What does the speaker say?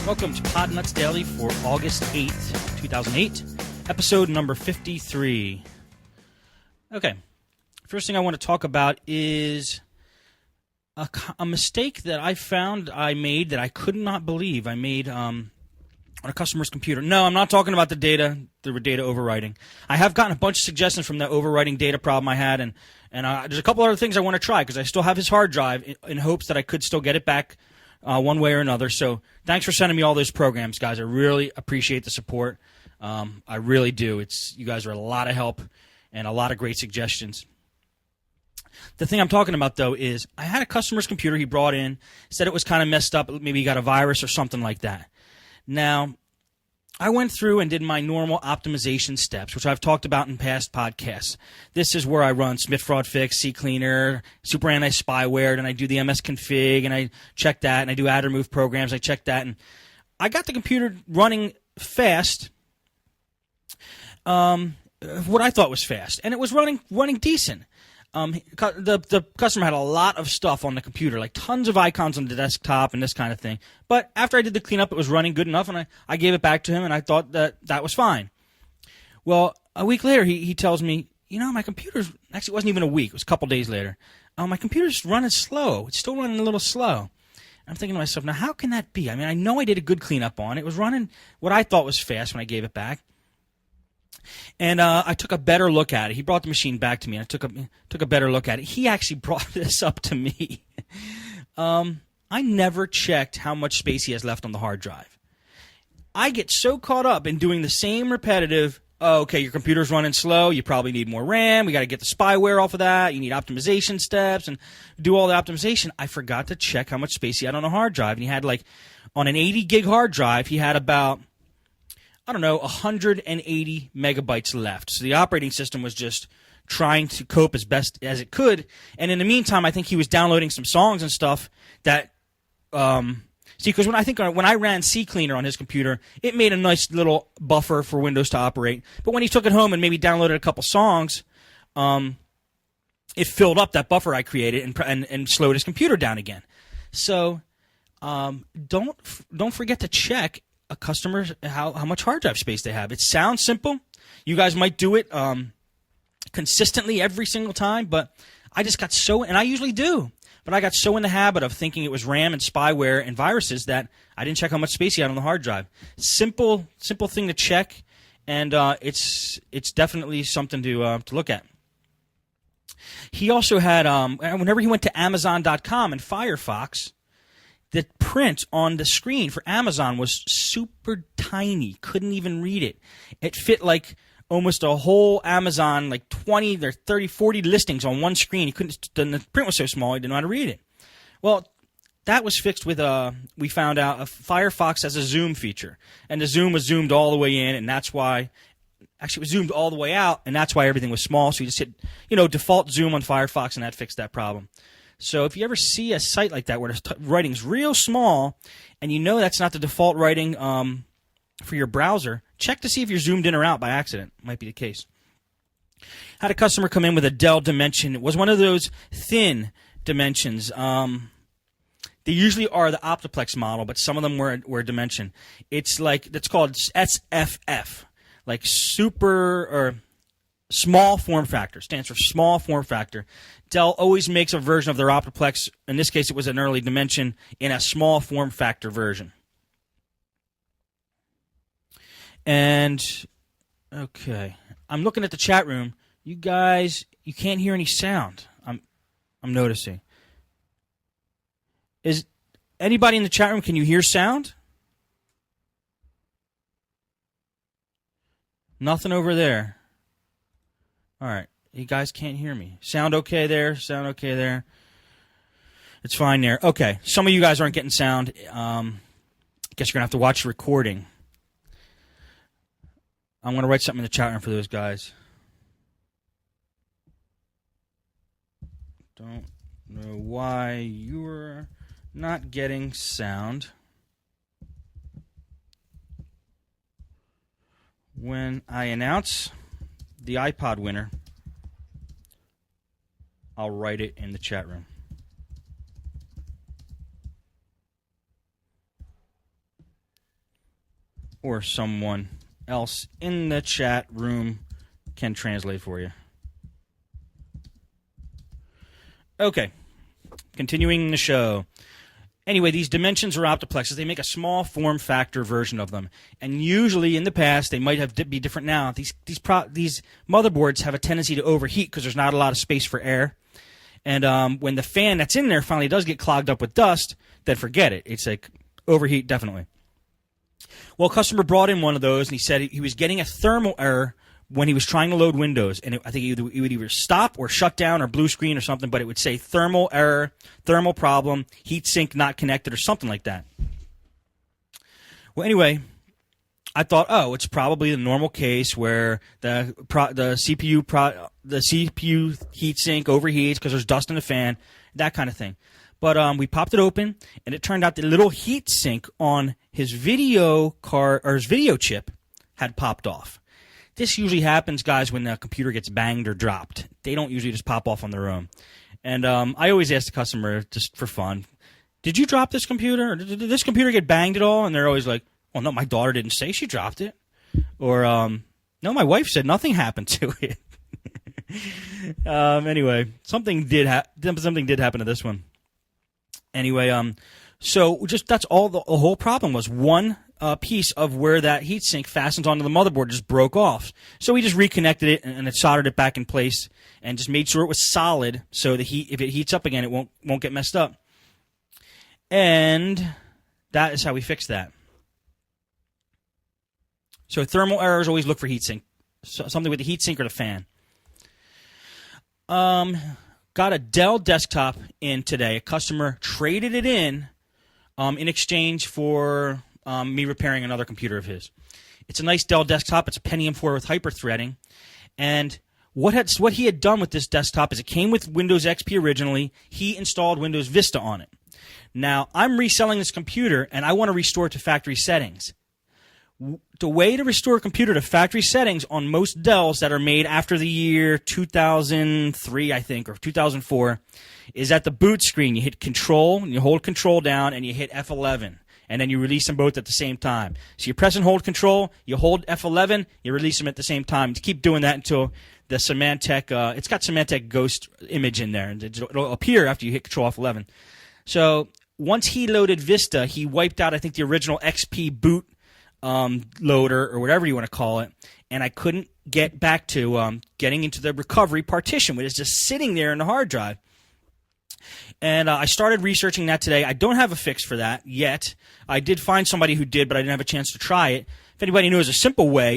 Welcome to Podnutz Daily for August 8th, 2008, episode number 53. Okay, first thing I want to talk about is a mistake that I found I made that I could not believe I made on a customer's computer. No, I'm not talking about the data overwriting. I have gotten a bunch of suggestions from that overwriting data problem I had, and there's a couple other things I want to try because I still have his hard drive in hopes that I could still get it back one way or another. So thanks for sending me all those programs, guys. I really appreciate the support. I really do. You guys are a lot of help and a lot of great suggestions. The thing I'm talking about, though, is I had a customer's computer he brought in, said it was kind of messed up, maybe he got a virus or something like that. Now, I went through and did my normal optimization steps, which I've talked about in past podcasts. This is where I run Smith Fraud Fix, CCleaner, Super Anti-Spyware, and I do the MS config, and I check that, and I do add remove programs, I check that, and I got the computer running fast, what I thought was fast, and it was running decent. The customer had a lot of stuff on the computer, like tons of icons on the desktop and this kind of thing. But after I did the cleanup, it was running good enough, and I gave it back to him, and I thought that was fine. Well, a week later, he tells me, my computer's, actually it wasn't even a week, it was a couple days later, my computer's running slow. It's still running a little slow. I'm thinking to myself, now how can that be? I mean, I know I did a good cleanup on it. It was running what I thought was fast when I gave it back. And I took a better look at it. He brought the machine back to me, and I took a better look at it. He actually brought this up to me. I never checked how much space he has left on the hard drive. I get so caught up in doing the same repetitive, okay, your computer's running slow, you probably need more RAM, we got to get the spyware off of that, you need optimization steps, and do all the optimization. I forgot to check how much space he had on the hard drive. And he had, on an 80-gig hard drive, he had about 180 megabytes left. So the operating system was just trying to cope as best as it could. And in the meantime, I think he was downloading some songs and stuff that, because when I ran CCleaner on his computer, it made a nice little buffer for Windows to operate. But when he took it home and maybe downloaded a couple songs, it filled up that buffer I created and slowed his computer down again. So don't forget to check a customer how much hard drive space they have. It sounds simple. You guys might do it consistently every single time, but I just got so, and I usually do, but I got so in the habit of thinking it was RAM and spyware and viruses that I didn't check how much space he had on the hard drive. Simple thing to check, and it's definitely something to look at. He also had, whenever he went to Amazon.com and Firefox, the print on the screen for Amazon was super tiny. Couldn't even read it. It fit like almost a whole Amazon, like 20 or 30, 40 listings on one screen. The print was so small, he didn't know how to read it. Well, that was fixed with we found out Firefox has a zoom feature. And the zoom was zoomed all the way in, and that's why, actually it was zoomed all the way out, and that's why everything was small. So you just hit, default zoom on Firefox, and that fixed that problem. So if you ever see a site like that where the writing's real small and that's not the default writing for your browser, check to see if you're zoomed in or out by accident. Might be the case. Had a customer come in with a Dell Dimension. It was one of those thin Dimensions. They usually are the Optiplex model, but some of them were Dimension. It's called SFF, like super or small form factor. Stands for small form factor. Dell always makes a version of their Optiplex. In this case, it was an early Dimension in a small form factor version. And, okay, I'm looking at the chat room. You guys, you can't hear any sound. I'm noticing. Is anybody in the chat room, can you hear sound? Nothing over there. All right. You guys can't hear me. Sound okay there? Sound okay there? It's fine there. Okay. Some of you guys aren't getting sound. Guess you're going to have to watch the recording. I'm going to write something in the chat room for those guys. Don't know why you're not getting sound when I announce the iPod winner. I'll write it in the chat room. or someone else in the chat room can translate for you. Okay, continuing the show. Anyway, these dimensions are optiplexes. They make a small form factor version of them, and usually in the past they might have be different now. These motherboards have a tendency to overheat because there's not a lot of space for air, and when the fan that's in there finally does get clogged up with dust, then forget it. It's like overheat definitely. Well, a customer brought in one of those, and he said he was getting a thermal error when he was trying to load Windows, and I think it would either stop or shut down or blue screen or something, but it would say thermal error, thermal problem, heatsink not connected, or something like that. Well, anyway, I thought, oh, it's probably the normal case where the CPU heatsink overheats because there's dust in the fan, that kind of thing. But we popped it open, and it turned out the little heatsink on his video card or his video chip had popped off. This usually happens, guys, when the computer gets banged or dropped. They don't usually just pop off on their own. And I always ask the customer, just for fun, did you drop this computer? Or did this computer get banged at all? And they're always like, well, no, my daughter didn't say she dropped it. Or, no, my wife said nothing happened to it. Anyway, something did happen to this one. Anyway, so just that's all the whole problem was. One piece of where that heatsink fastens onto the motherboard just broke off. So we just reconnected it and it soldered it back in place and just made sure it was solid so the heat, if it heats up again, it won't get messed up. And that is how we fixed that. So thermal errors, always look for heatsink. So, something with the heatsink or the fan. Got a Dell desktop in today. A customer traded it in exchange for me repairing another computer of his. It's a nice Dell desktop. It's a Pentium 4 with hyper-threading. And what he had done with this desktop is it came with Windows XP originally. He installed Windows Vista on it. Now, I'm reselling this computer, and I want to restore it to factory settings. The way to restore a computer to factory settings on most Dells that are made after the year 2003, I think, or 2004, is at the boot screen. You hit Control, and you hold Control down, and you hit F11. And then you release them both at the same time. So you press and hold Control, you hold F11, you release them at the same time. You keep doing that until the Symantec, it's got Symantec Ghost image in there, and it'll appear after you hit Control F11. So once he loaded Vista, he wiped out, I think, the original XP boot loader or whatever you want to call it, and I couldn't get back to getting into the recovery partition, which is just sitting there in the hard drive. And I started researching that today. I don't have a fix for that yet. I did find somebody who did, but I didn't have a chance to try it. If anybody knows a simple way